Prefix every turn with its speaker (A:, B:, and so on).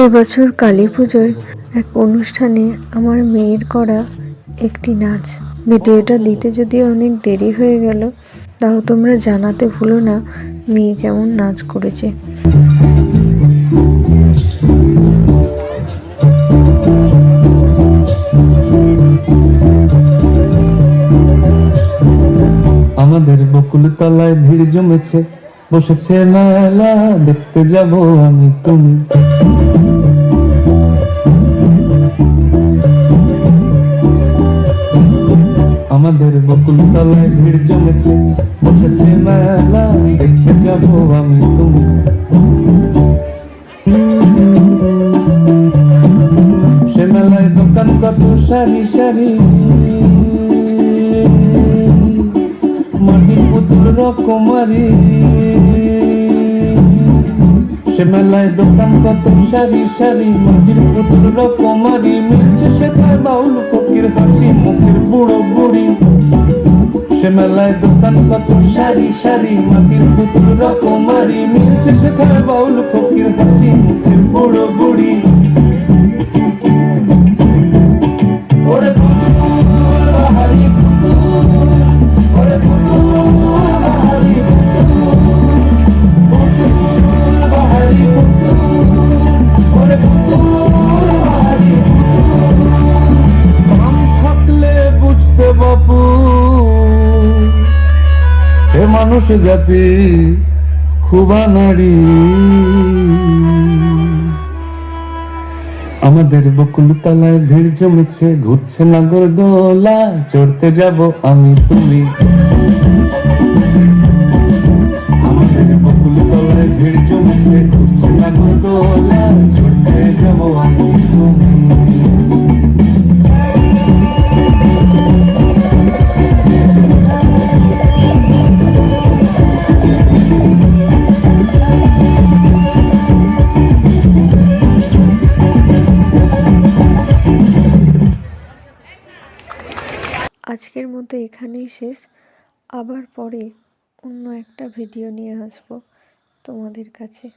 A: এবছর কালী পুজোয় এক অনুষ্ঠানে আমার মেয়ের করা একটি নাচ ভিডিওটা দিতে যদিও অনেক দেরি হয়ে গেল, তাও তোমরা জানাতে ভুলো না মেয়ে কেমন নাচ করেছে।
B: আমাদের বকুল তলায় ভিড় জমেছে, বসেছে মেলা, দেখতে যাব আমি তুমি। আমাদের বকুল তলায় ভিড় জমেছে, বসেছে মেলা, দেখতে যাব আমি তুমি। সে মেলায় দোকান কত সারি সারি, মাটির পুতুল রকমারি। সে মেলায় দোকান কত সারি সারি, মাটির পুতুল রকমারি। মিলছে সেখানে বাউল ফকির হাসি মুখের বুড়ো বুড়ি। সে মেলায় দোকান কত সারি সারি, মাটির পুতুল রকমারি। মিলছে সেখানে বাউল ফকির হাসি মুখের বুড়ো বুড়ি। ওরে পুতুল বাহারি পুতুল, ওরে পুতুল বাহারি পুতুল, পুতুল বাহারি পুতুল, ওরে পুতুল বাহারি পুতুল। কাম থাকলে বুঝতে বাপু, হে মানুষ জাতি খুবা নারী। আমাদের বকুল তলায় ভিড় জমেছে, ঘুরছে নাগর দোলা, চড়তে যাব আমি তুমি। আমাদের বকুল তলায় ভিড় জমেছে, ঘুরছে নাগর দোলা, চড়তে যাব আমি তুমি।
A: আজকের মতো এখানেই শেষ। আবার পরে অন্য একটা ভিডিও নিয়ে আসবো তোমাদের কাছে।